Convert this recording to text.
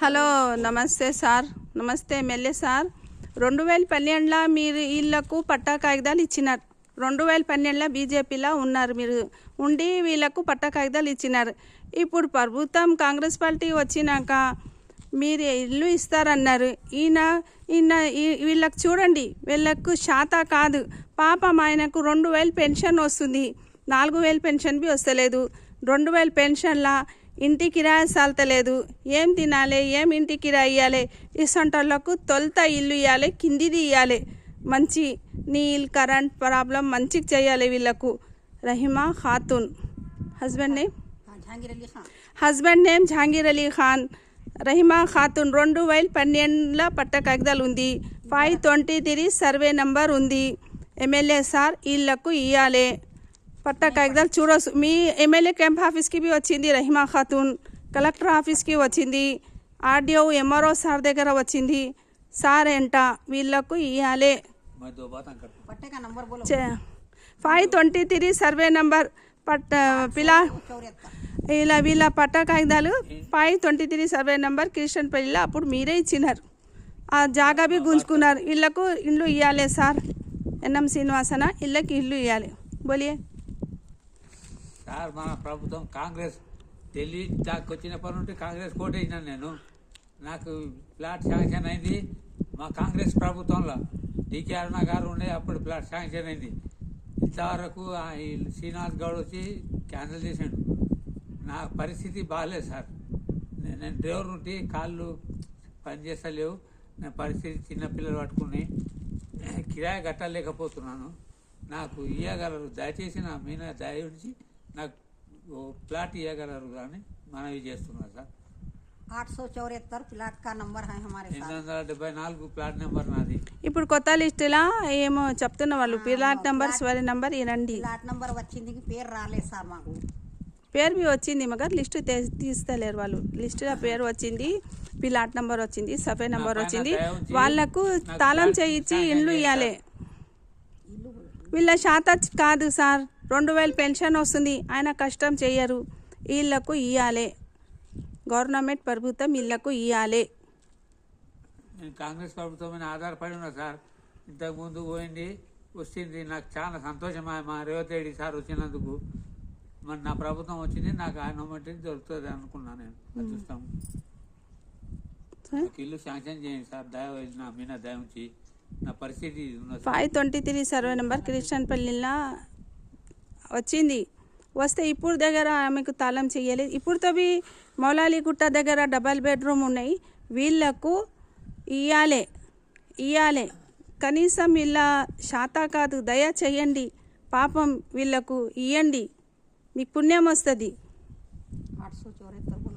Hello నమస్తే sir, నమస్తే MLA sir. 2012లో మీరు వీళ్ళకు పట్టా కాగితాలు ఇచ్చినారు. 2012లో బీజేపీలో ఉన్నారు మీరు, ఉండి వీళ్ళకు పట్టా కాగితాలు ఇచ్చినారు. ఇప్పుడు ప్రభుత్వం కాంగ్రెస్ పార్టీ వచ్చినాక మీరు ఇల్లు ఇస్తారన్నారు. వీళ్ళకు చూడండి, వీళ్ళకు శాత కాదు. పాపం ఆయనకు 2000 పెన్షన్ వస్తుంది, 4000 పెన్షన్ బి వస్తలేదు. 2000 పెన్షన్లా ఇంటి కిరాయి సాల్తలేదు. ఏం తినాలి, ఏం ఇంటి కిరాయి ఇవ్వాలి? ఇసంటోళ్ళకు తొలుత ఇల్లు ఇవ్వాలి, కిందిది ఇవ్వాలి. మంచి నీళ్ళు కరెంట్ ప్రాబ్లం మంచిగా చేయాలి వీళ్ళకు. Rahima Khatoon, husband name Jahangir Ali Khan. రహీమా ఖాతూన్ 2012లో పట్ట కాగితాలు ఉంది. 523 సర్వే నంబర్ ఉంది. ఎమ్మెల్యే సార్ వీళ్ళకు ఇవ్వాలి పట్ట కాగితాలు. చూడొచ్చు, మీ ఎమ్మెల్యే క్యాంప్ ఆఫీస్కి బి వచ్చింది రహీమా ఖాతూన్, కలెక్టర్ ఆఫీస్కి వచ్చింది, ఆర్డీఓ ఎంఆర్ఓ సార్ దగ్గర వచ్చింది. సార్ ఎంట వీళ్ళకు ఇవ్వాలి. 523 సర్వే నంబర్ వీళ్ళ పట్ట కాగితాలు 523 సర్వే నంబర్ కిషన్పల్లిలో అప్పుడు మీరే ఇచ్చినారు. ఆ జాగా బి గుంజుకున్నారు. వీళ్ళకు ఇల్లు ఇవ్వాలి సార్. ఎన్ఎం శ్రీనివాసన ఇళ్ళకి ఇల్లు ఇవ్వాలి. బోలియే సార్. మన ప్రభుత్వం కాంగ్రెస్ ఢిల్లీ దాకా వచ్చినప్పటి నుండి కాంగ్రెస్ కోటేసినాను నేను. నాకు ప్లాట్ శాంక్షన్ అయింది మా కాంగ్రెస్ ప్రభుత్వంలో. డికే అరుణ గారు ఉండే అప్పుడు ప్లాట్ శాంక్షన్ అయింది. ఇంతవరకు శ్రీనివాస్ గౌడ్ వచ్చి క్యాన్సిల్ చేసాడు. నా పరిస్థితి బాగాలేదు సార్. నేను డ్రైవర్ ఉంటే కాళ్ళు పనిచేస్తలేవు. నా పరిస్థితి చిన్నపిల్లలు పట్టుకుని కిరాయి కట్టలేకపోతున్నాను. నాకు ఇవ్వగలరు దయచేసి, నా మీద దయ ఉంచి నాకు ప్లాట్ ఇవ్వగలరు కానీ మనవి చేస్తున్నారు సార్. 874 ప్లాట్ కా నంబర్ హై హమారే సార్. 874 ప్లాట్ నెంబర్ నాది. ఇప్పుడు కొత్త లిస్టులా ఏమో చెప్తున్న వాళ్ళు ప్లాట్ నెంబర్ సరి నెంబర్ ఇనండి. ప్లాట్ నెంబర్ వచ్చింది, పేరు రాలేదు సార్. మాకు పేరు బి వచ్చింది, మగర్ లిస్టు తీస్తలేరు వాళ్ళు. లిస్టులో పేరు వచ్చింది, ప్లాట్ నెంబర్ వచ్చింది, సర్వే నెంబర్ వచ్చింది. వాళ్ళకు తాళం చేయించి ఇల్లు ఇవ్వాలి. వీళ్ళ శాత కాదు సార్. 2000 పెన్షన్ వస్తుంది, ఆయన కష్టం చేయరు. వీళ్ళకు ఇవ్వాలి, గవర్నమెంట్ ప్రభుత్వం వీళ్ళకు ఇవ్వాలి. నేను కాంగ్రెస్ ప్రభుత్వం మీద ఆధారపడి ఉన్నా సార్. ఇంతకుముందు పోయింది వచ్చింది, నాకు చాలా సంతోషం. మా రేవంత్ రెడ్డి సార్ వచ్చినందుకు మరి నా ప్రభుత్వం వచ్చింది, నాకు ఆయన మట్టికి దొరుకుతుంది అనుకున్నా నేను. చూస్తాము, ఇల్లు శాంక్షన్ చేయండి సార్. దయ నా మీద దయ ఉంచి నా పరిస్థితి 523 సర్వే నెంబర్ కిషన్పల్లిలో వచ్చింది. వస్తే ఇప్పుడు దగ్గర ఆమెకు తాళం చేయలేదు. ఇప్పుడుతో బి మౌలాలిగుట్ట దగ్గర డబల్ బెడ్రూమ్ ఉన్నాయి. వీళ్ళకు ఇవ్వాలి కనీసం. వీళ్ళ శాత కాదు, దయ చేయండి. పాపం వీళ్ళకు ఇవ్వండి, మీకు పుణ్యం వస్తుంది. 874